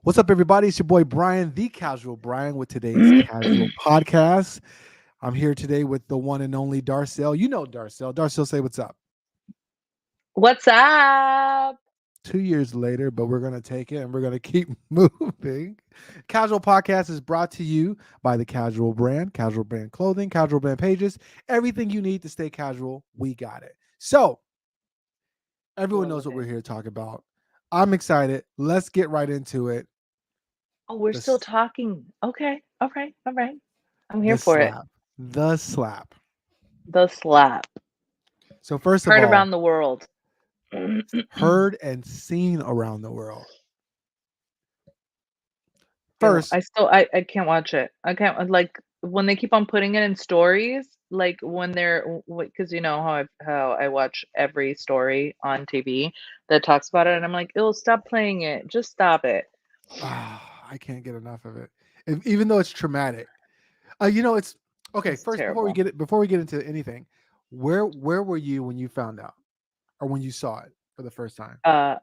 What's up, everybody? It's your boy Brian, the Casual Brian, with today's Casual Podcast. I'm here today with the one and only Darsell. You know Darsell. Darsell, say what's up. What's up? 2 years later, but we're going to take it and we're going to keep moving. Casual Podcast is brought to you by the Casual Brand Clothing, Casual Brand Pages. Everything you need to stay casual, we got it. So, everyone knows Love what we're it. here to talk about. I'm excited. Let's get right into it. Oh, we're The, still s- talking. Okay. All right. All right. I'm here the for it. slap. The slap. The slap. So, first of Heard all, around the world. heard and seen around the world. Ew, First, I can't watch it. I can't like when they keep on putting it in stories, like when they're because you know how I watch every story on TV that talks about it, and I'm like, "Ew, stop playing it. Just stop it." I can't get enough of it. Even though it's traumatic. It's okay. It's First, terrible. before we get into anything, where were you when you found out or when you saw it for the first time? Uh,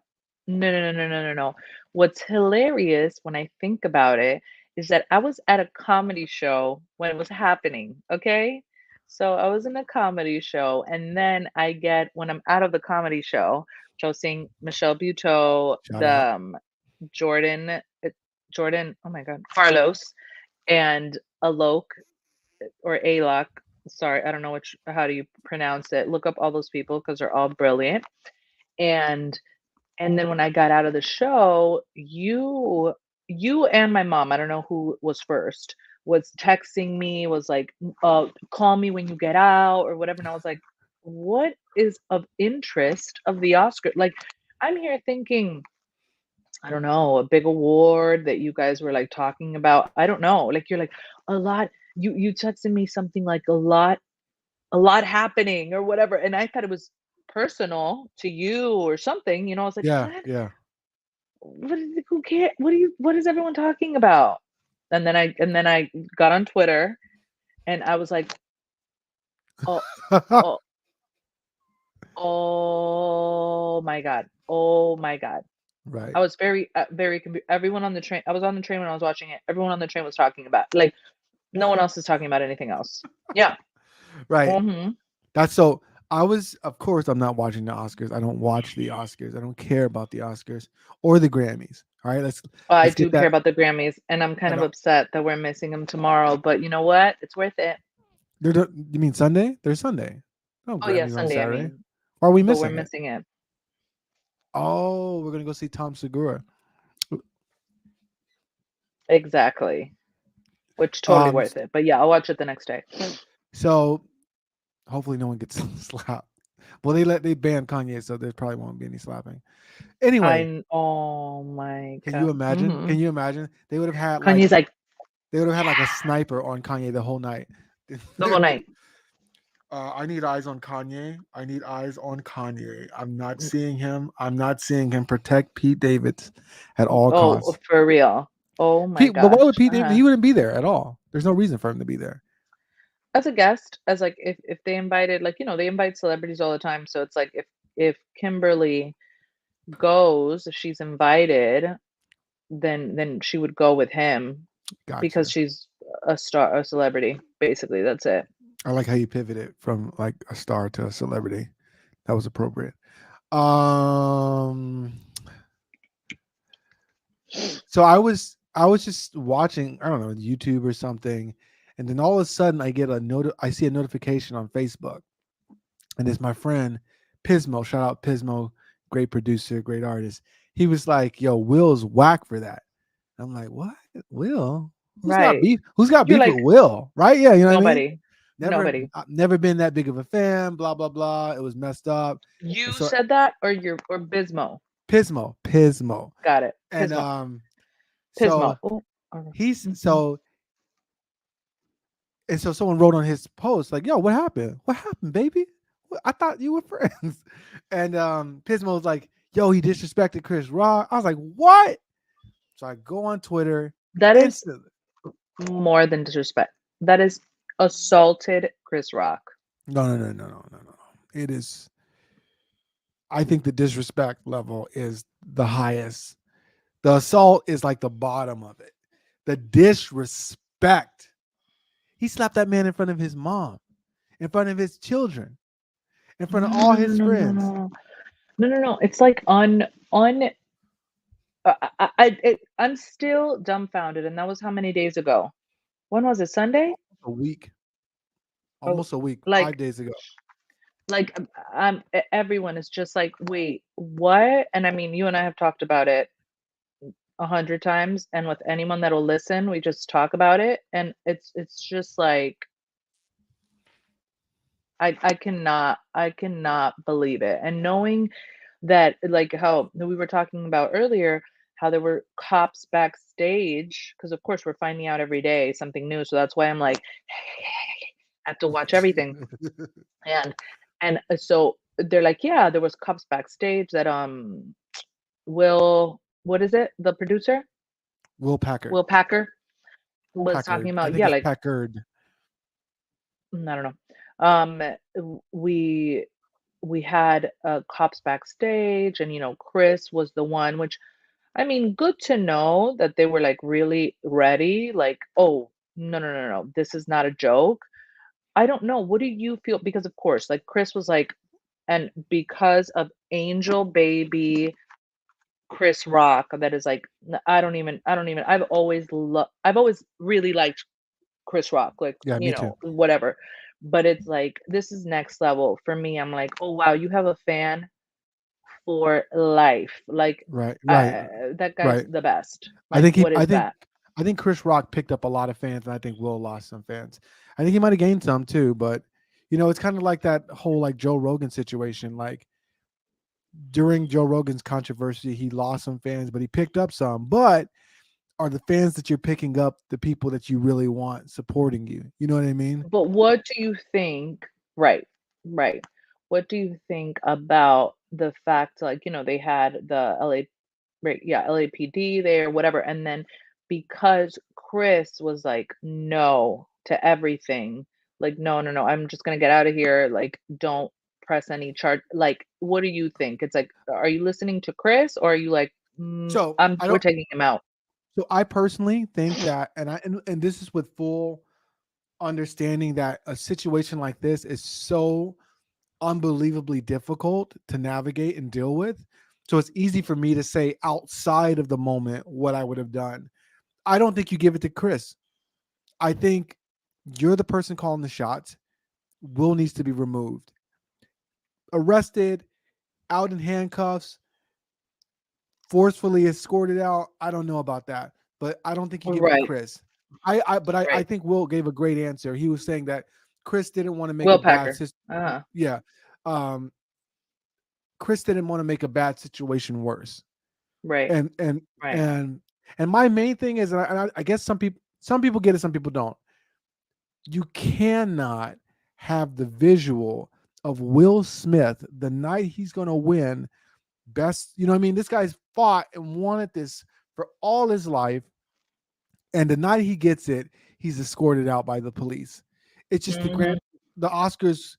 no, no, no, no, no, no, no. What's hilarious when I think about it is that I was at a comedy show when it was happening, okay? So I was in a comedy show, and then when I'm out of the comedy show, which I was seeing Michelle Buteau, Shout out. Jordan, Jordan, oh my God, Carlos, and Alok or Alok. Sorry, I don't know how do you pronounce it. Look up all those people because they're all brilliant. And then when I got out of the show, you and my mom, I don't know who was first, was texting me, was like, call me when you get out or whatever. And I was like, what is of interest of the Oscar? Like, I'm here thinking, I don't know, a big award that you guys were like talking about. I don't know. Like you're like, a lot, you texted me something like a lot happening or whatever. And I thought it was personal to you or something. I was like, Yeah, what? yeah. Who care? What is everyone talking about? And then I got on Twitter and I was like, oh, oh, oh my God. Oh my God. Right, I was very everyone on the train. I was on the train when I was watching it. Everyone on the train was talking about like no one else is talking about anything else. Yeah. right. Mm-hmm. That's so. I was, of course, I'm not watching the Oscars. I don't watch the Oscars. I don't care about the Oscars or the Grammys. All right, I let's do get care that. about the Grammys, and I'm kind I of don't. upset that we're missing them tomorrow. But you know what? It's worth it. You mean Sunday? There's Sunday. No Oh yeah, Grammys on Sunday. I Saturday. mean, Why are we but we're missing it? missing it. Oh, we're gonna go see Tom Segura. Exactly. Which totally Um, worth it. But yeah, I'll watch it the next day. so hopefully no one gets slapped. Well, they banned Kanye, so there probably won't be any slapping. Anyway, Oh my can you God. imagine? Hmm. Can you imagine? Kanye's like, They would have had like a yeah, sniper on Kanye the whole night. the whole night. I need eyes on Kanye. I need eyes on Kanye. I'm not seeing him. I'm not seeing him. Protect Pete Davids at all Oh, costs. for real. Oh my But why would gosh. Pete David? Uh-huh. He wouldn't be there at all. There's no reason for him to be there. As a guest, as like if they invited, like, they invite celebrities all the time. So it's like if Kimberly goes, if she's invited, then she would go with him because Gotcha. she's a star, a celebrity. Basically, that's it. I like how you pivoted from like a star to a celebrity. That was appropriate. Um, so I was just watching, I don't know, YouTube or something, and then all of a sudden I see a notification on Facebook, and it's my friend Pismo. Shout out Pismo, great producer, great artist. He was like, "Yo, Will's whack for that." I'm like, "What? Will? Who's got Right. beef? Who's got You're beef with like, Will? Right? Yeah, you know what I mean? nobody. Nobody. I've never been that big of a fan. Blah blah blah. It was messed up." And You so said that or Bismo? Pismo, Got it. and Pismo. so Pismo. Oh, he's mhm. so and so someone wrote on his post like, "Yo, what happened? What happened, baby? I thought you were friends." And Pismo was like, "Yo, he disrespected Chris Rock." I was like, "What?" So I go on Twitter That is instantly. more than disrespect. That is assaulted Chris Rock. No, no, no, no, no, no, no. It is. I think the disrespect level is the highest The assault is like the bottom of it. The disrespect. He slapped that man in front of his mom, in front of his children, in front of No, all no, no, his no, no, friends. no, no, no, no. It's like on. I'm still dumbfounded, and that was how many days ago? When was it? Sunday? A week, Oh, almost a week, like 5 days ago. everyone is just like, wait, what? And I mean, you and I have talked about it 100 times, and with anyone that'll listen, we just talk about it, and it's just like I cannot believe it. And knowing that, like how we were talking about earlier, how there were cops backstage, because of course we're finding out every day something new. So that's why I'm like, I have to watch everything. And so they're like, yeah, there was cops backstage that Will, what is it? The producer, Will Packard. Will Packer, was talking Packard. I about, think yeah, it's like Packard. I don't know. Um, we had cops backstage, and Chris was the one, which I mean, good to know that they were like really ready, like, oh, no, no, no, no, this is not a joke. I don't know, what do you feel? Because of course, like Chris was like, and because of Angel Baby Chris Rock, that is like, I don't even, I've always really liked Chris Rock, like, Yeah, me too. whatever. But it's like, this is next level for me. I'm like, oh wow, you have a fan for life. Like, Right, right, that guy's right. the best. I Like, think he. what I is think. that? I think Chris Rock picked up a lot of fans, and I think Will lost some fans. I think he might have gained some too, but it's kind of like that whole like Joe Rogan situation. Like during Joe Rogan's controversy, he lost some fans, but he picked up some. But are the fans that you're picking up the people that you really want supporting you? You know what I mean? But what do you think? Right, right. What do you think about the fact, like, they had the LA, right, yeah, LAPD there, whatever, and then because Chris was like, no to everything, like, no, no, no, I'm just gonna get out of here, like, don't press any charge. Like, what do you think? It's like, are you listening to Chris, or are you like, So I we're don't. taking him out? So I personally think that, and this is with full understanding that a situation like this is so unbelievably difficult to navigate and deal with. So it's easy for me to say outside of the moment what I would have done. I don't think you give it to Chris. I think you're the person calling the shots. Will needs to be removed, arrested, out in handcuffs, forcefully escorted out. I don't know about that, but I don't think you give it to Right, Chris. I right. think Will gave a great answer. He was saying that Chris didn't want to make a Will bad Packer. system. Uh-huh. Yeah. Um, Chris didn't want to make a bad situation worse. Right, And and right. and and my main thing is, and I guess some people get it, some people don't. You cannot have the visual of Will Smith the night he's going to win best. You know what I mean? This guy's fought and wanted this for all his life, and the night he gets it, he's escorted out by the police. It's just Mhm. the Oscars.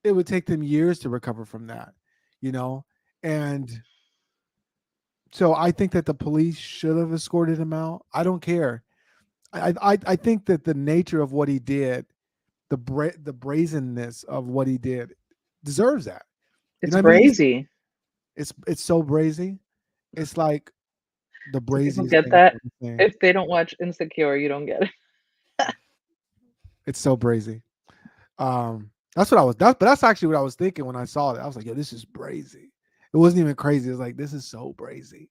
It would take them years to recover from that, you know, and so I think that the police should have escorted him out. I don't care. I think that the nature of what he did, the brazenness of what he did, deserves that. You know It's what I mean? brazy. It's so brazy. It's like the Do people braziest get thing I've that? ever seen. If they don't watch Insecure, you don't get it. It's so brazy. That's what I was. But that's actually what I was thinking when I saw it. I was like, "Yeah, this is brazy." It wasn't even crazy. It was like, "This is so brazy."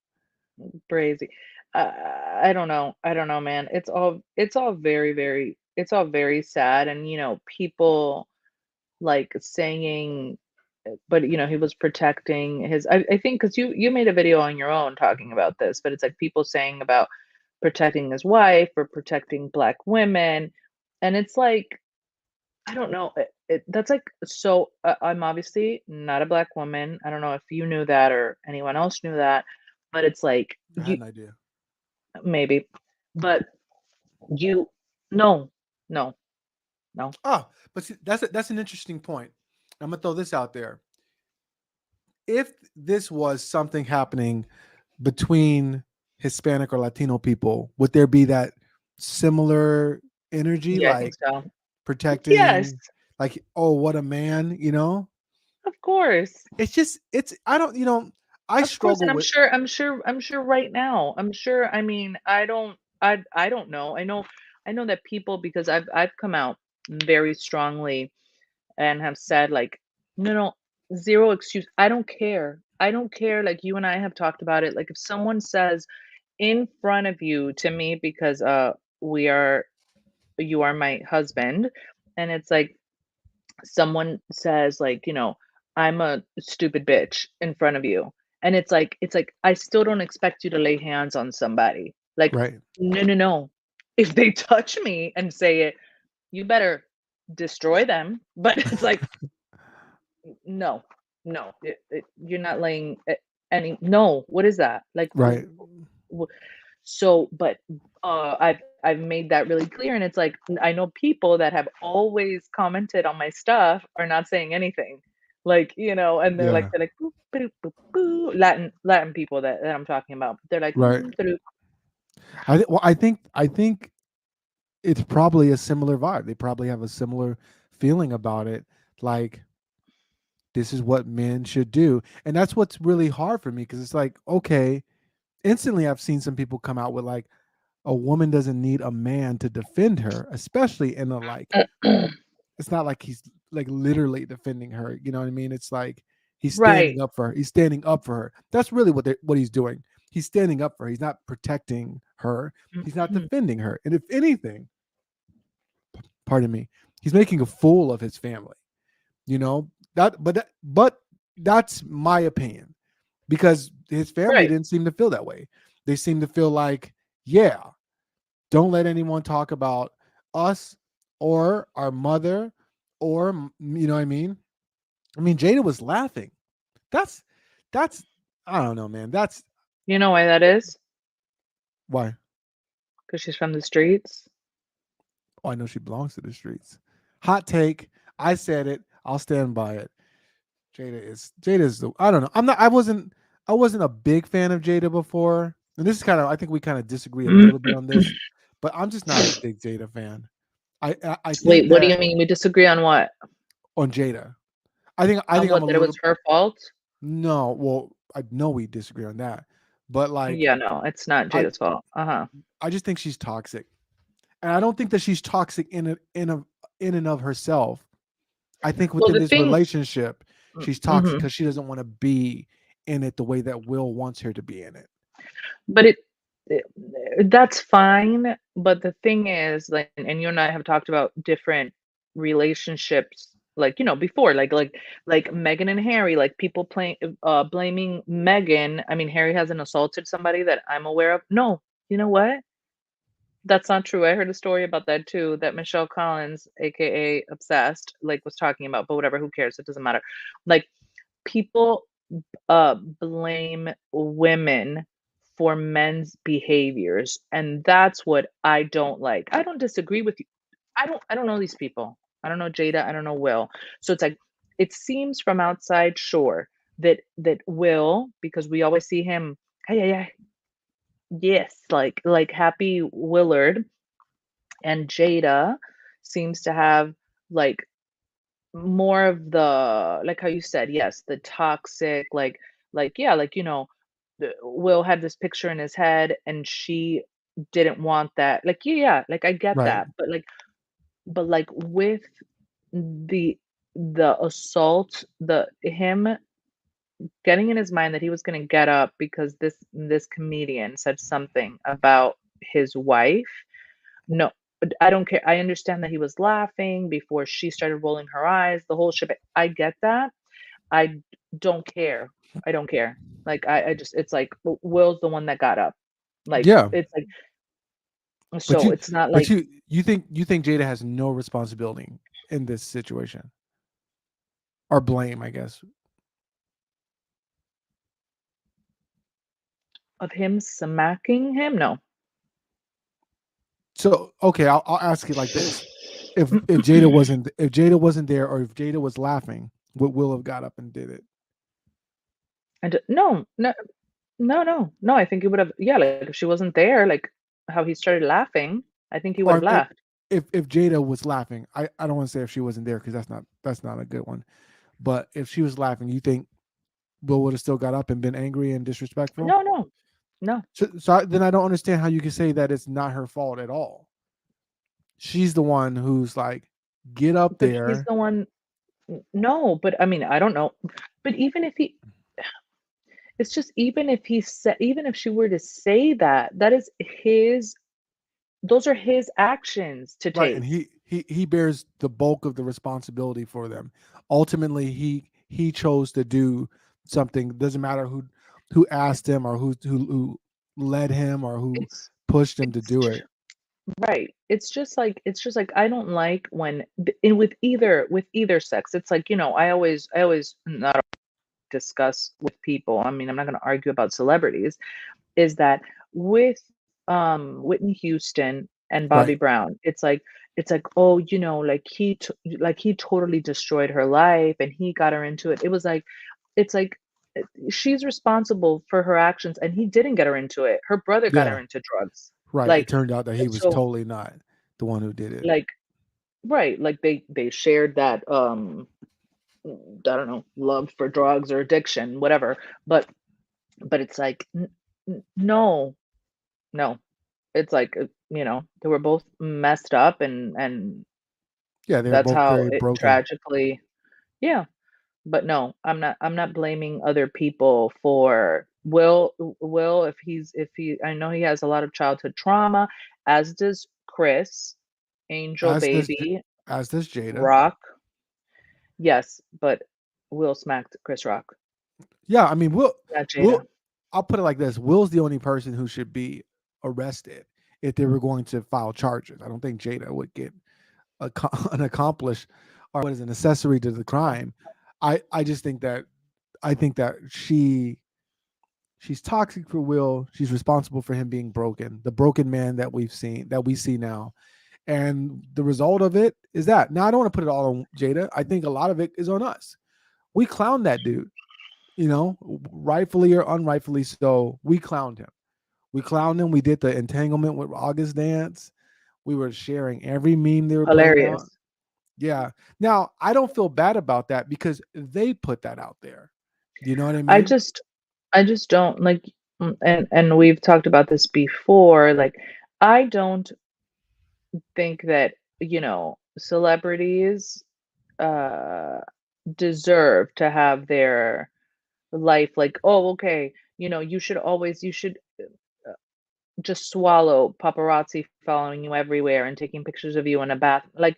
Brazy. I don't know. I don't know, man. It's all very, very, it's all very sad. And people like saying, but he was protecting his. I think because you made a video on your own talking about this, but it's like people saying about protecting his wife or protecting black women, and it's like, I don't know. That's like, so. I'm obviously not a black woman. I don't know if you knew that or anyone else knew that, but it's like, I had an idea. maybe, but you, no, no, no. Oh, but see, that's an interesting point. I'm gonna throw this out there. If this was something happening between Hispanic or Latino people, would there be that similar energy, Yeah, I think like so. Yes, protecting, like, oh, what a man, you know? of course. It's just, it's, I don't, I Of course, and struggle with, I'm sure right now. I'm sure, I mean, I don't know. I know that people, because I've come out very strongly and have said, like, no, no, zero excuse. I don't care. I don't care, like you and I have talked about it. Like, if someone says in front of you to me, because we are you are my husband, and it's like someone says, like, I'm a stupid bitch in front of you, and it's like I still don't expect you to lay hands on somebody. Like, right, no, no, no. If they touch me and say it, you better destroy them. But it's like, no, no, you're not laying any. No, what is that? Like, right, so, but I've made that really clear, and it's like I know people that have always commented on my stuff are not saying anything, like, and they're like yeah, boop, boop, boop, boop. Latin people that I'm talking about. They're like, right. "Bloop." Well, I think it's probably a similar vibe. They probably have a similar feeling about it. Like, this is what men should do. And that's what's really hard for me, because it's like, okay, instantly I've seen some people come out with like, a woman doesn't need a man to defend her, especially in a like, it's not like he's like literally defending her. You know what I mean? It's like he's Right. standing up for her. He's standing up for her. That's really what he's doing. He's standing up for her. He's not protecting her. He's not Mhm. defending her. And if anything, pardon me, he's making a fool of his family. You know but that's my opinion, because his family Right. didn't seem to feel that way. They seem to feel like, yeah, don't let anyone talk about us or our mother, or you know what I mean. I mean, Jada was laughing. That's that's I don't know, man. That's You know why that is? why. Because she's from the streets. Oh, I know she belongs to the streets. Hot take. I said it. I'll stand by it. Jada is the, I don't know. I wasn't a big fan of Jada before. And this is kind of, I think we kind of disagree a little bit on this, but I'm just not a big Jada fan. I think Wait, what do that you mean? We disagree on what? on Jada. I think On I'm what? a That it was little, her fault? no, well, I know we disagree on that. But like, Yeah, no, it's not I Jada's fault. Uh-huh. I just think she's toxic. And I don't think that she's toxic in and of herself. I think Well, within the this thing. relationship, she's toxic Mhm. because she doesn't want to be in it the way that Will wants her to be in it. But it that's fine, but the thing is, like, and you and I have talked about different relationships, like, before, like Meghan and Harry, like, people blaming Meghan. I mean, Harry hasn't assaulted somebody that I'm aware of. No, you know what? That's not true. I heard a story about that too, that Michelle Collins, aka Obsessed, like, was talking about, but whatever, who cares? It doesn't matter. Like, people blame women for men's behaviors, and that's what I don't like. I don't disagree with you. I don't know these people. I don't know Jada, I don't know Will. So it's like, it seems from outside, sure, that Will, because we always see him, hey, yeah, yeah, yes, like Happy Willard, and Jada seems to have, like, more of the, like how you said, yes, the toxic, yeah, like, Will had this picture in his head, and she didn't want that. Like, yeah, yeah, like, I get Right. that, but like with the assault, the him getting in his mind that he was gonna get up because this comedian said something about his wife. No, but I don't care. I understand that he was laughing before she started rolling her eyes, the whole shit. I get that. I don't care. I don't care. Like, I just, it's like, Will's the one that got up. Like, Yeah. it's like, But so you it's not but like you think Jada has no responsibility in this situation, or blame, I guess. of him smacking him. No. So okay, I'll ask it like this: if Jada wasn't there, or if Jada was laughing, would Will have got up and did it? No, no. No, I think he would have, yeah, like, if she wasn't there, like, how he started laughing, I think he would have Or laughed. if Jada was laughing, I don't want to say if she wasn't there because that's not a good one. But if she was laughing, you think Will would have still got up and been angry and disrespectful? No, no, Then I don't understand how you can say that it's not her fault at all. She's the one who's like, get up but he's there. the one. No, but I mean, I don't know. But even if he it's just, even if he said, even if she were to say that, that is his those are his actions to Right, and take. he bears the bulk of the responsibility for them. Ultimately, he chose to do something. Doesn't matter who asked him or who led him or who It's pushed him to it's do it. right. It's just like I don't like when with either sex. It's like, I always not discuss with people. I mean, I'm not going to argue about celebrities. Is that with Whitney Houston and Bobby Right. Brown? It's like, oh, like he totally destroyed her life and he got her into it. It's like she's responsible for her actions and he didn't get her into it. Her brother got her Yeah. into drugs. Right. It Like, turned out that he was so, totally not the one who did it. like, right, like they shared that I don't know, love for drugs or addiction, whatever. But it's like, no, no. It's like, they were both messed up, and Yeah, they were that's both how very it broken. tragically. Yeah. But no, I'm not blaming other people for Will, if he I know he has a lot of childhood trauma, as does Chris, Angel As does Baby, as does Jada. Rock. Yes, but Will smacked Chris Rock, Yeah, I mean, not Will. Jada. I'll put it like this: Will's the only person who should be arrested if they were going to file charges. I don't think Jada would get an accomplice or what is an accessory to the crime. I just think that she's toxic for Will. She's responsible for him being broken, the broken man that we see now. And the result of it is that. Now I don't want to put it all on Jada. I think a lot of it is on us. We clowned that dude, rightfully or unrightfully so. We clowned him. We clowned him. We did the entanglement with August dance. We were sharing every meme they were putting out. Hilarious. Yeah. Now, I don't feel bad about that because they put that out there. You know what I I mean? just I just don't like, and we've talked about this before, like, I don't think that, celebrities uh deserve to have their life, like, oh, okay, you should uh, just swallow paparazzi following you everywhere and taking pictures of you in a bath, like,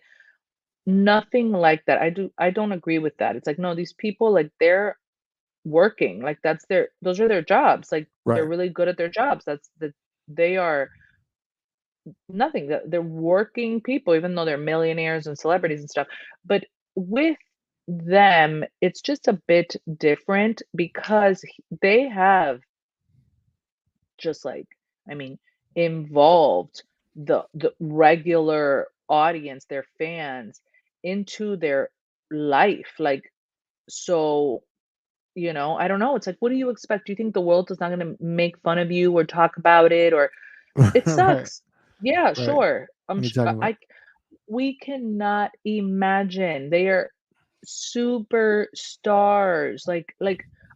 nothing like that. I don't agree with that. It's like, no, these people, like, they're working, like, those are their jobs, like, they're Right. really good at their jobs. They are nothing. They're working people, even though they're millionaires and celebrities and stuff. But with them, it's just a bit different because they have just, like, I mean, involved the regular audience, their fans, into their life. Like, so, I don't know. It's like, what do you expect? Do you think the world is not going to make fun of you or talk about it? Or it Right. sucks. Yeah, Right. sure. What are you talking about? We cannot imagine. They are superstars. Like,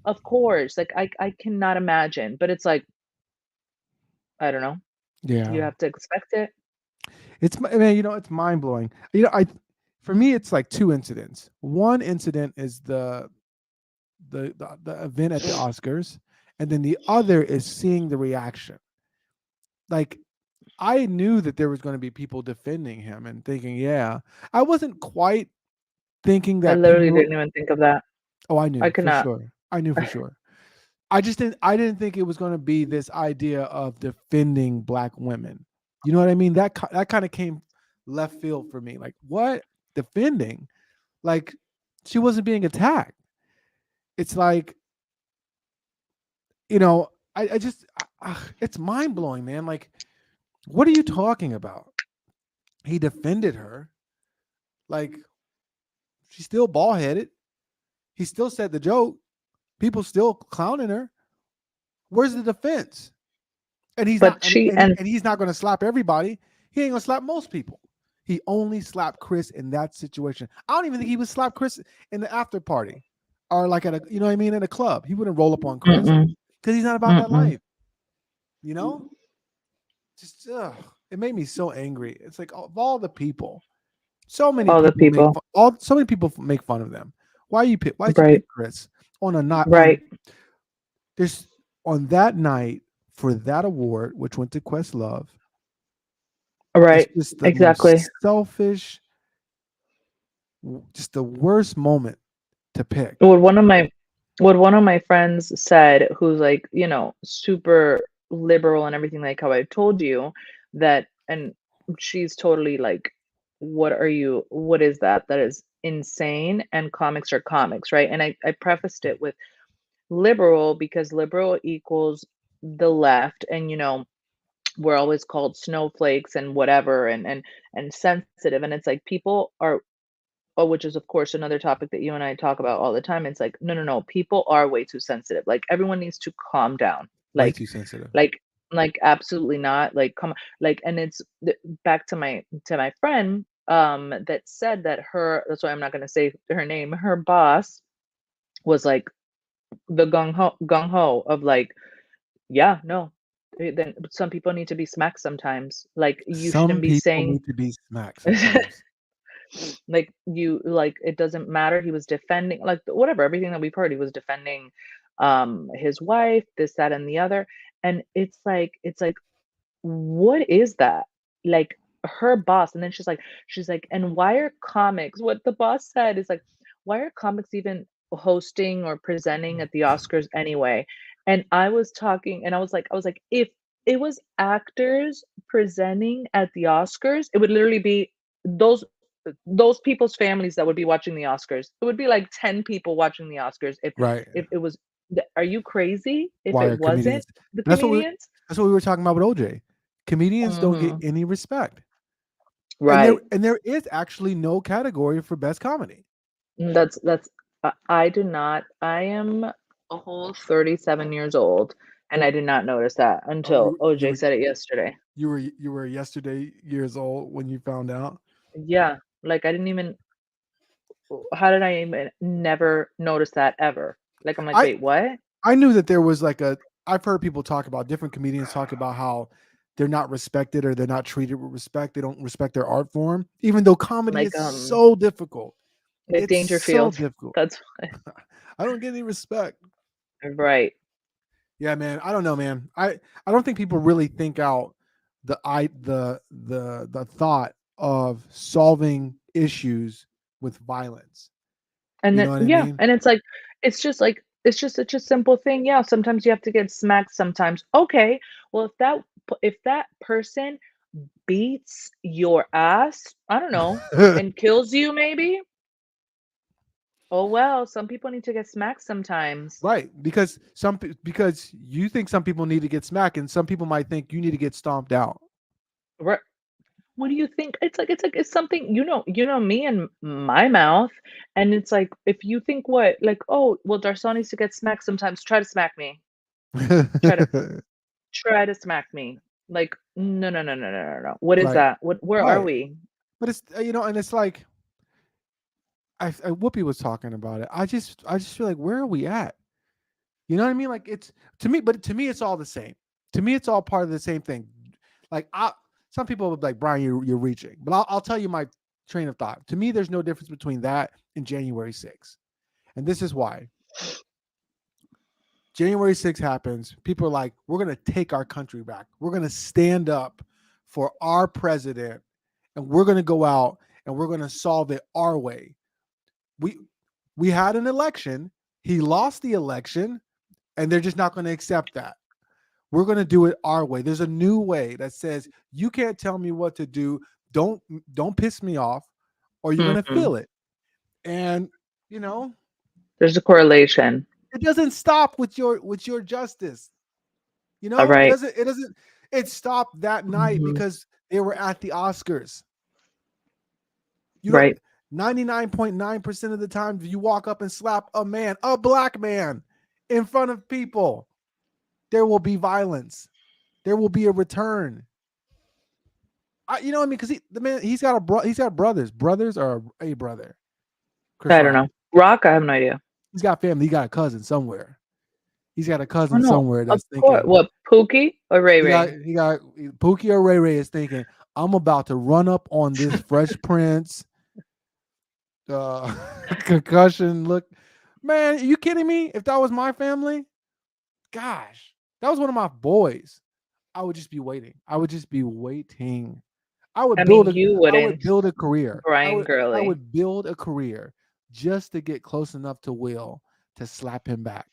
of course, like, I cannot imagine. But it's like, I don't know. Yeah. You have to expect it. I mean, it's mind blowing. For me, it's like two incidents. One incident is the event at the Oscars, and then the other is seeing the reaction. Like I knew that there was going to be people defending him and thinking, yeah, I wasn't quite thinking I that literally people. didn't even think of that. Oh, I I knew could for not. sure. I knew for sure. I didn't think it was going to be this idea of defending black women. You know what I mean? That kind of came left field for me. Like what defending? Like she wasn't being attacked. It's like you know I just it's mind blowing, man. Like what are you talking about? He defended her. Like she's still bald headed. He still said the joke. People still clowning her. Where's the defense? And he's not, But she and he's not going to slap everybody. He ain't going to slap most people. He only slapped Chris in that situation. I don't even think he would slap Chris in the after party or like at a, you know what I mean, in a club. He wouldn't roll up on Chris mm-mm, because he's not about that mm-mm. life. You know, just it made me so angry. It's like of all the people, All the people. so many people make fun of them. Why you pick? Why'd you Right. pick Chris on a not Right. on this on that night for that award, which went to Questlove? It's Right. just the Exactly. most selfish, just the worst moment to pick. What one of my what one of my friends said, who's like, super liberal and everything, like how I told you that, and she's totally like, what is that? That is insane. And comics are comics, right? And I prefaced it with liberal because liberal equals the left, and we're always called snowflakes and whatever, and sensitive, and it's like people are. Oh, which is, of course, another topic that you and I talk about all the time. It's like, no, no, no, people are way too sensitive. Like, everyone needs to calm down. Way Like too sensitive. like absolutely not. Like, come on. Like, and it's back to my friend, that said that that's why I'm not gonna say her name. Her boss was like the gung ho of like, yeah, no. Then some people need to be smacked sometimes. Like, you Some shouldn't be people saying need to be smacked sometimes. like it doesn't matter. He was defending, like, whatever, everything that we've heard. He was defending his wife, this, that, and the other. And it's like, what is that? Like, her boss. And then she's like, and why are comics, what the boss said is like, why are comics even hosting or presenting at the Oscars anyway? And I was like, if it was actors presenting at the Oscars, it would literally be those those people's families that would be watching the Oscars. It would be like 10 people watching the Oscars Right. if it was. Are you crazy if Why it are wasn't comedians? the That's comedians? what we were talking about with OJ. Comedians don't get Mhm. any respect. Right. And there is actually no category for best comedy. That's I do not. I am a whole 37 years old, and I did not notice that Oh, until OJ said it yesterday. you were yesterday years old when you found out. Yeah, like, I didn't even how did I even never notice that ever? Like, I'm like, I "Wait, what?" I knew that there was like a. I've heard people talk about different comedians talk about how they're not respected or they're not treated with respect. They don't respect their art form, even though comedy Like, is so difficult. like It's so Dangerfield. difficult. That's I don't get any respect. right. Yeah, man. I don't know, man. I don't think people really think out the thought of solving issues with violence. And You then know what I yeah, mean? and it's just such a simple thing. Yeah, sometimes you have to get smacked sometimes. Okay, well, if that person beats your ass, I don't know, and kills you maybe, oh well, some people need to get smacked sometimes. Right, because because you think some people need to get smacked, and some people might think you need to get stomped out. Right. What do you think? It's something, me and my mouth, and it's like, if you think what, like, oh, well, Darsell needs to get smacked sometimes, try to smack me. Try to Try to smack me. Like, no, no, no, no, no, no, no. What is Right, that? Where are right. we? But it's and it's like Whoopi was talking about it. I just feel like where are we at? You know what I mean? Like it's to me, but to me it's all the same. To me, it's all part of the same thing. Like some people would be like, Brian, you're reaching, but I'll tell you my train of thought. To me, there's no difference between that and January 6th, and this is why. January 6th happens. People are like, we're gonna take our country back. We're gonna stand up for our president, and we're gonna go out and we're gonna solve it our way. We we had an election. He lost the election, and they're just not going to accept that. We're going to do it our way. There's a new way that says you can't tell me what to do. Don't don't piss me off, or you're going to Mhm. feel it. And you know, There's a correlation. it doesn't stop with your justice. You All know, right. it doesn't. It stopped that night Mhm. because they were at the Oscars. You don't. Right. 99.9% of the time, you walk up and slap a man, a black man, in front of people. there will be violence. There will be a return. You know what I mean? Because the man, he's got brothers. Brothers or a brother. Chris I don't Rock. know. Rock, I have no idea. He's got family. He got a cousin somewhere. He's got a Oh cousin no, somewhere of that's course. thinking. What, Pookie or Ray Ray? He got Pookie or Ray Ray is thinking, I'm about to run up on this Fresh Prince uh concussion look. Man, are you kidding me? If that was my family, gosh, that was one of my boys. I would just be waiting. I would just be waiting. I would I build mean, a you I would wouldn't, build a career. Brian I Girley. would build a career just to get close enough to Will to slap him back.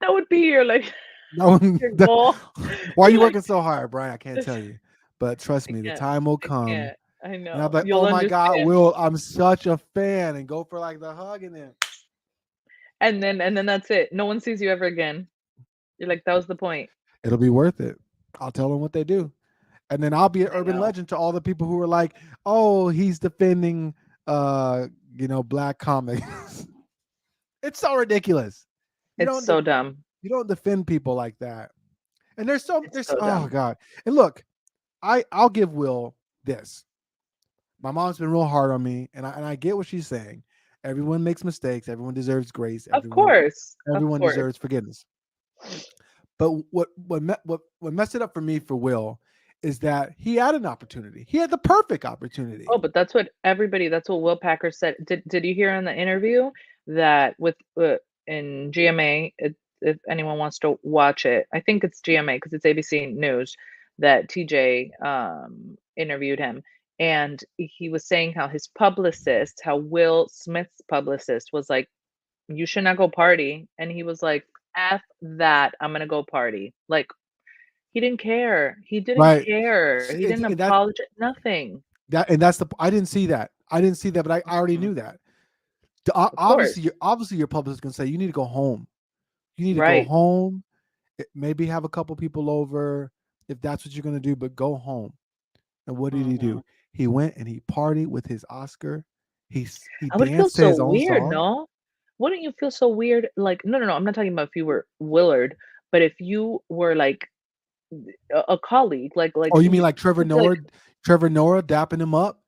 That would be your like No, your goal. why are you You're like, working so hard, Brian? I can't tell you. But trust I me, the can't. time will I come. can't. I And I'll know. be like, You'll oh my God, understand. Will, I'm such a fan. And go for like the hug and then And then that's it. No one sees you ever again. You're like, that was the point. it'll be worth it. I'll tell them what they do. And then I'll be an I urban know. legend to all the people who are like, oh, he's defending black comics. It's so ridiculous. You It's don't so dumb. you don't defend people like that. And It's there's so oh dumb. God. And look, I'll give Will this. My mom's been real hard on me, and I get what she's saying. Everyone makes mistakes. Everyone deserves grace. Of course. Of Everyone course. deserves forgiveness. But what messed it up for me for Will is that he had an opportunity. He had the perfect opportunity. Oh, but that's what Will Packer said. Did you hear in the interview that with in GMA, if anyone wants to watch it, I think it's GMA because it's ABC News, that TJ interviewed him, and he was saying how his publicist, how Will Smith's publicist was like, you should not go party, and he was like, F that, I'm gonna go party. Like, he didn't care. He didn't Right. care. He didn't And apologize. Nothing. that's the I didn't see that. I didn't see that, but I already Mm, knew that. of course. Obviously your publicist is gonna say you need to go home. You need to go Right. home. Maybe have a couple people over if that's what you're gonna do, but go home. And what did he do? Mhm. He went and he partied with his Oscar. He I would feel danced to so his own weird, song. no? Wouldn't you feel so weird? Like, no, no, no, I'm not talking about if you were Willard, but if you were like a colleague, Oh, you mean you like would be like, Trevor Noah dapping him up?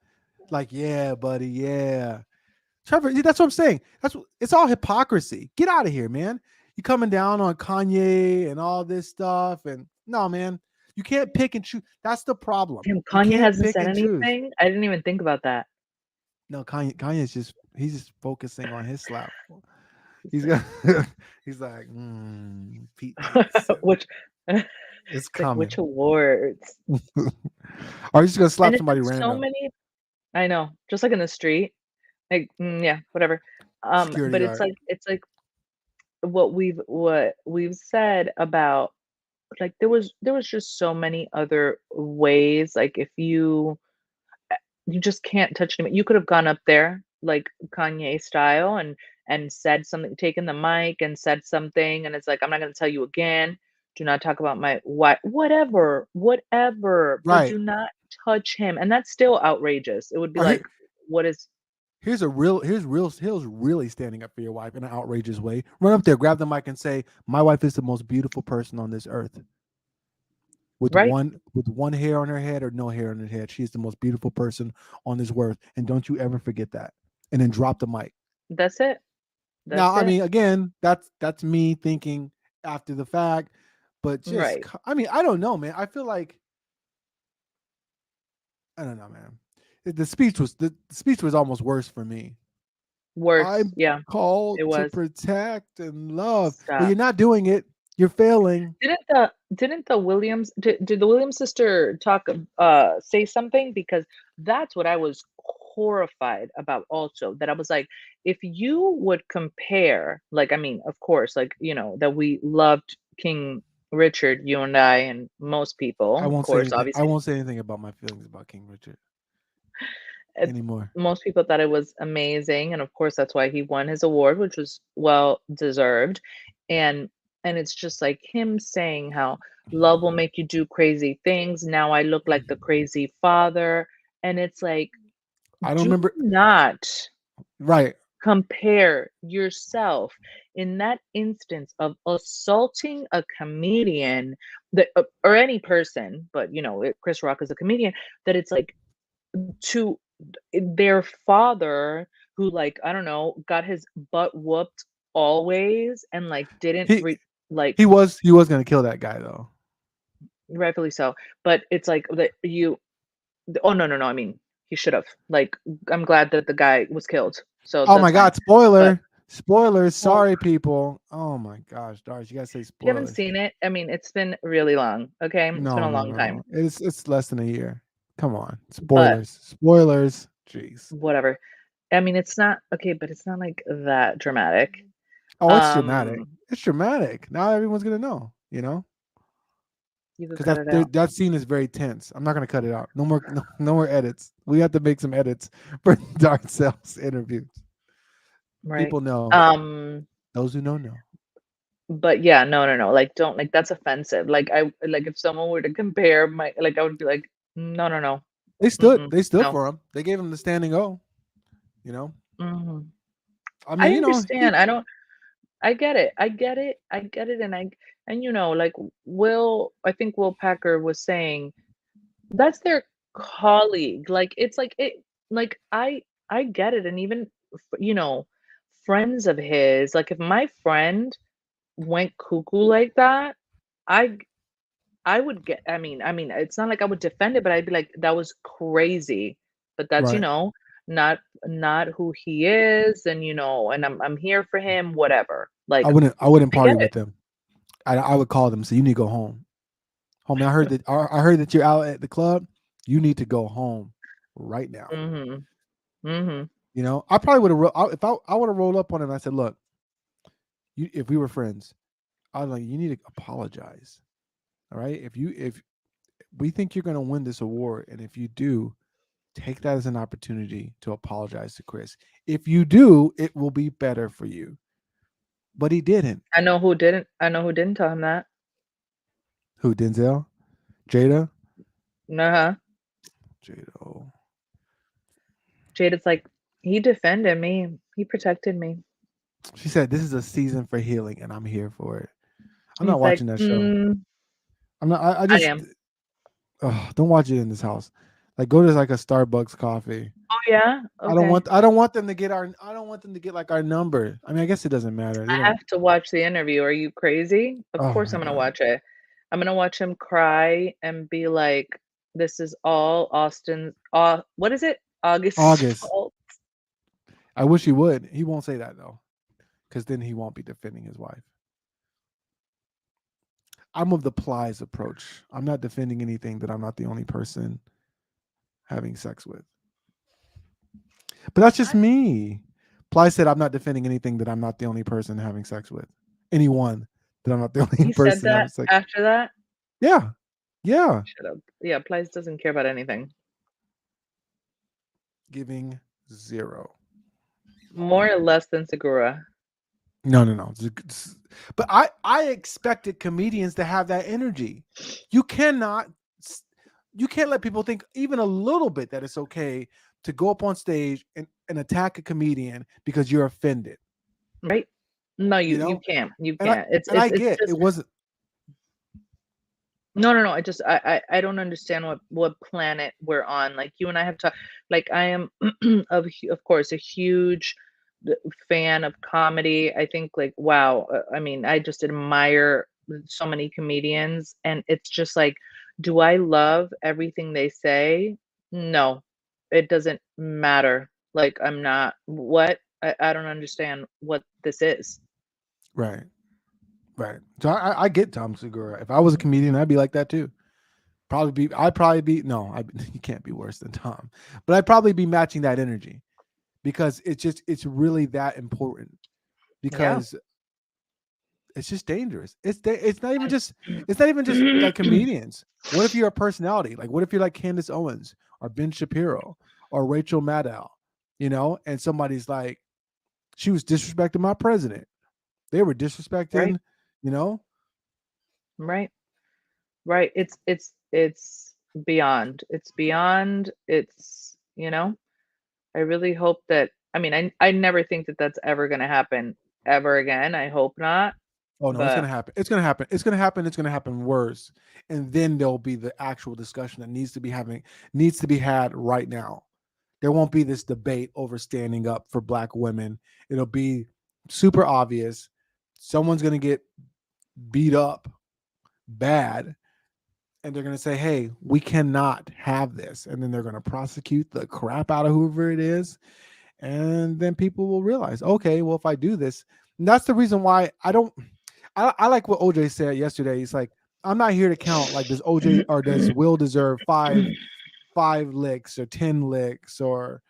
Like, yeah, buddy, yeah. Trevor, that's what I'm saying. It's all hypocrisy. Get out of here, man. You coming down on Kanye and all this stuff, and no, man, you can't pick and choose. That's the problem. damn, You Kanye can't hasn't pick said and choose. anything. I didn't even think about that. No, Kanye's he's just focusing on his slap. He's He's like, got he's like Pete Davidson. which It's it's like which coming. awards? Are you just gonna slap And it's somebody like so random? many. I know, just like in the street, like yeah, whatever. Security But it's guard. like what we've said about, like, there was just so many other ways, like, if you just can't touch him. You could have gone up there like Kanye style and said something, taken the mic and said something, and it's like, I'm not going to tell you again. Do not talk about my whatever, but Right. do not touch him. And that's still outrageous. It would be Or like, what is here's really standing up for your wife in an outrageous way. Run up there, grab the mic, and say, "My wife is the most beautiful person on this earth. right? With one hair on her head or no hair on her head, she is the most beautiful person on this earth. And don't you ever forget that." And then drop the mic. That's it. Now, That's I it. mean, again, that's me thinking after the fact, but Right. I mean, I don't know, man. I feel like I don't know, man. The speech was almost worse for me. Worse. I'm Yeah, called it to was. protect and love. Well, Stop. you're not doing it. You're failing. Did the Williams sister talk, say something? Because that's what I was horrified about also, that I was like, if you would compare, like, I mean, of course, like, that we loved King Richard, you and I, and most people, I of won't say course, anything. I obviously, won't say anything about my feelings about King Richard uh, anymore. most people thought it was amazing, and of course, that's why he won his award, which was well deserved. And it's just like him saying how love will make you do crazy things. Now I look like the crazy father, and it's like, I don't do remember. not Right. compare yourself in that instance of assaulting a comedian that or any person, but Chris Rock is a comedian, that it's like to their father who, like, I don't know, got his butt whooped always and like didn't He like he was gonna kill that guy though. rightfully so, but it's like that oh no, no, no, I mean, he should have. Like, I'm glad that the guy was killed. So Oh that's my fine. God! But Spoilers! well, Sorry, people. Oh my gosh, Darsh, you gotta say if you haven't spoilers. seen it, I mean, it's been really long. Okay? It's been No, a no, long no. time. It's less than a year. Come on, But spoilers, spoilers. Jeez. whatever. I mean, it's not okay, but it's not like that dramatic. Oh, it's dramatic. Um, It's dramatic. Now everyone's gonna know. you could Because cut it out. that scene is very tense. I'm not gonna cut it out. No more, no more edits. We have to make some edits for Darcell's interviews. Right? People know. Um, Those who know. but yeah, no, no, no. Like, don't like that's offensive. Like if someone were to compare my like I would be like, no, no, no. They stood. Mm-mm, They stood no. for him. They gave him the standing O. You know. Mhm. I I mean, he. understand. I get it. I get it. I get it. And like I think Will Packer was saying that's their colleague. Like it's like it like I get it. And even friends of his, like if my friend went cuckoo like that, I I would get I mean, it's not like I would defend it, but I'd be like, that was crazy. But that's, Right. not who he is, and I'm here for him, whatever. Like, I wouldn't I party get it. with them. I would call them. So you need to go home. Homie, I heard that you're out at the club. You need to go home right now. Mhm. Mhm. I probably would have if I would have rolled up on him. I said, look, if we were friends, I was like, you need to apologize. All right. If we think you're going to win this award, and if you do, take that as an opportunity to apologize to Chris. If you do, it will be better for you. But he didn't. I know who didn't tell him that. Who, Denzel? Jada? Uh-huh. Jada. Oh. Jada's like, he defended me. He protected me. She said, this is a season for healing, and I'm here for it. I'm not He's like, watching that show. I'm not. I I just am. don't watch it in this house. Like, go to like a Starbucks coffee. Oh yeah? Okay. I don't want them to get our. I don't want them to get like our number. I mean, I guess it doesn't matter. They I don't. have to watch the interview. Are you crazy? Of Oh course my I'm gonna god. watch it. I'm gonna watch him cry and be like, this is all Austin's what is it? August's August. fault. I wish he would. He won't say that though, because then he won't be defending his wife. I'm of the Plies approach. I'm not defending anything that I'm not the only person having sex with. But that's just What? me. Ply said I'm not defending anything that I'm not the only person having sex with. Anyone that I'm not the only He said person having that sex. after that? Yeah. Yeah. Shut up. Yeah, Plies doesn't care about anything. Giving zero. More or less than Segura. No, no, no. But I expected comedians to have that energy. You cannot you can't let people think even a little bit that it's okay to go up on stage and attack a comedian because you're offended. Right? No, You you know? can't. You And I can't. It's and I it's it's get just it wasn't no, no, no. I don't understand what planet we're on. Like you and I have talked. Like I am of course a huge fan of comedy. I think like wow. I mean, I just admire so many comedians, and it's just like, do I love everything they say? No, it doesn't matter. Like I'm not what I don't understand what this is. right. Right. So I get Tom Segura. If I was a comedian, I'd be like that too. I'd probably be no, you can't be worse than Tom. But I'd probably be matching that energy because it's really that important Yeah. because it's just dangerous. It's not even just like comedians. What if you're a personality? Like what if you're like Candace Owens or Ben Shapiro or Rachel Maddow, and somebody's like, she was disrespecting my president. They were Right. disrespecting, you know, Right. Right. It's beyond. It's beyond. I really hope that I mean, I never think that that's ever gonna happen. ever again. I hope not. Oh no, it's But gonna happen. It's gonna happen. It's gonna happen. It's gonna happen worse, and then there'll be the actual discussion that needs to be had right now. There won't be this debate over standing up for Black women. It'll be super obvious. Someone's gonna get beat up bad, and they're gonna say, "Hey, we cannot have this," and then they're gonna prosecute the crap out of whoever it is, and then people will realize, okay, well, if I do this, and that's the reason why I don't. I like what OJ said yesterday. He's like, I'm not here to count like does OJ or does Will deserve five licks or 10 licks or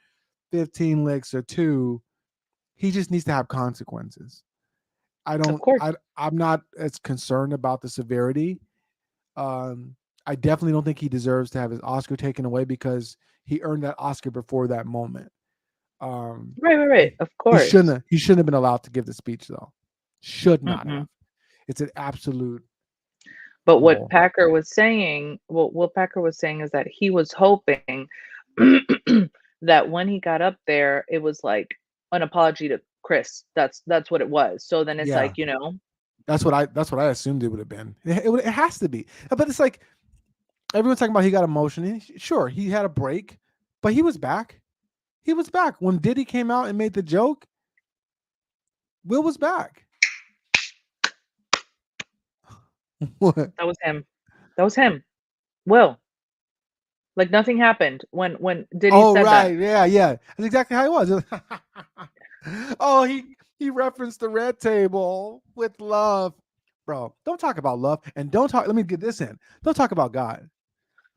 15 licks or two. He just needs to have consequences. I of don't. course. I'm not as concerned about the severity. Um, I definitely don't think he deserves to have his Oscar taken away because he earned that Oscar before that moment. Um, Right. Of course. he shouldn't have been allowed to give the speech though. Should not Mm-mm. have. It's an absolute But what bull. Packer was saying, what Packer was saying is that he was hoping that when he got up there, it was like an apology to Chris. That's what it was. So then it's Yeah, like, you know, that's what I assumed it would have been. It has to be, but it's like everyone's talking about he got emotion. Sure, he had a break, but he was back. He was back when Diddy came out and made the joke. Will was back. What? that was him. That was him. Will. Like nothing happened when Diddy Oh said that. right, yeah. That's exactly how he was. Oh, he referenced the red table with love, bro. Don't talk about love, and don't talk. Let me get this in. Don't talk about God.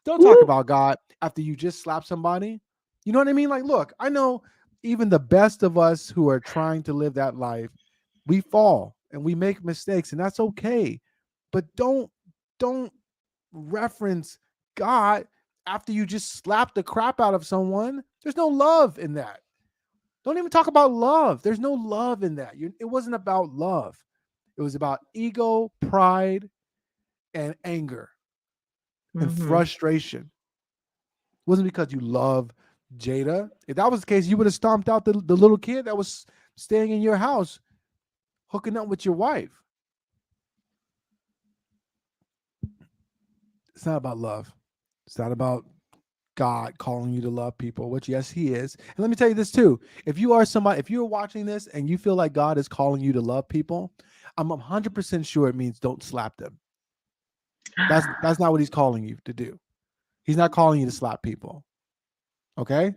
Don't talk Woo. about God after you just slap somebody. You know what I mean? Like, look, I know even the best of us who are trying to live that life, we fall and we make mistakes, and that's okay. But don't reference God after you just slap the crap out of someone. There's no love in that. Don't even talk about love. There's no love in that. It wasn't about love. It was about ego, pride, and anger and Mhm. frustration. It wasn't because you love Jada. If that was the case, you would have stomped out the little kid that was staying in your house, hooking up with your wife. It's not about love. It's not about God calling you to love people, which yes, he is. And let me tell you this too. If you're watching this and you feel like God is calling you to love people, I'm 100% sure it means don't slap them. That's not what he's calling you to do. He's not calling you to slap people. Okay?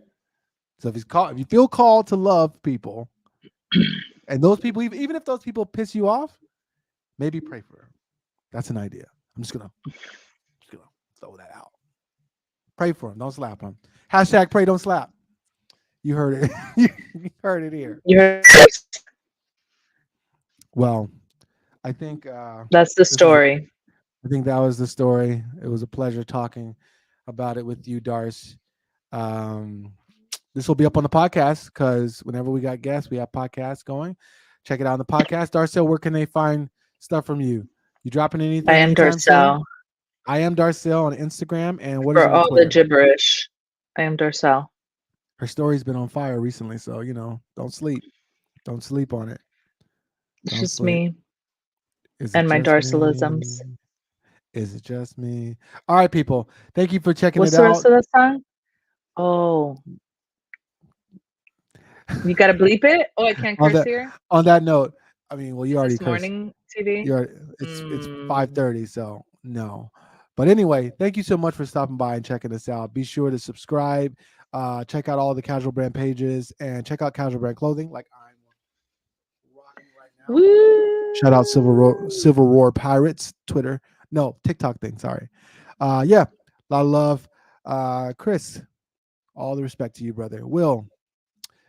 So if you feel called to love people, and those people, even if those people piss you off, maybe pray for them. That's an idea. I'm just gonna throw that out. Pray for them. Don't slap them. Hashtag pray don't slap. You heard it. You heard it here. You heard Well, I think that's the this is. story. I think that was the story. It was a pleasure talking about it with you, Darce. Um, this will be up on the podcast because whenever we got guests, we have podcasts going. Check it out on the podcast. Darcel, where can they find stuff from you? You dropping I anything am anytime soon? Darsell I am Darcel on Instagram, and what is for it on all the Twitter? gibberish. I am Darsell. Her story's been on fire recently, so don't sleep. Don't sleep on it. It's Don't just sleep. me Is it and my just Darcellisms. me? Is it just me? All right, people. Thank you for checking it What's the rest out. of the song? Oh, you gotta bleep it? Oh, I can't on curse that here? on that note, I mean, well, you already This cursed. morning TV? It's Mm. 5:30, so no. But anyway, thank you so much for stopping by and checking us out. Be sure to subscribe, check out all the Casual Brand pages, and check out Casual Brand clothing, like I'm rocking right now. Shout out Woo! Civil Roar Pirates Twitter, no TikTok thing. Sorry. Yeah, a lot of love. Chris, all the respect to you, brother. Will,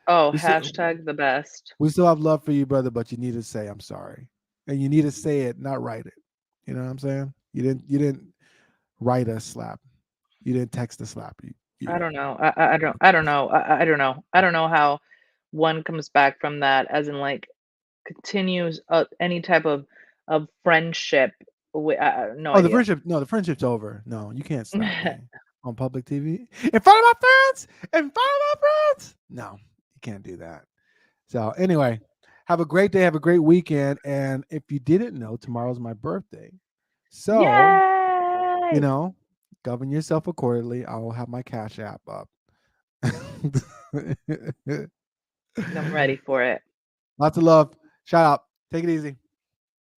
Oh, we still hashtag the best. we still have love for you, brother, but you need to say I'm sorry, and you need to say it, not write it. You know what I'm saying? You didn't write a slap. You didn't text a slap. I don't know. I don't know. I don't know. I don't know how one comes back from that as in like continues any type of friendship. No Oh, the idea. friendship. No, the friendship's over. No, you can't slap me on public TV in front of my friends. In front of my friends. No, you can't do that. So anyway, Have a great day. Have a great weekend. And if you didn't know, tomorrow's my birthday. So, you Yay! know, govern yourself accordingly. I will have my Cash App up. I'm ready for it. Lots of love. Shout out. Take it easy.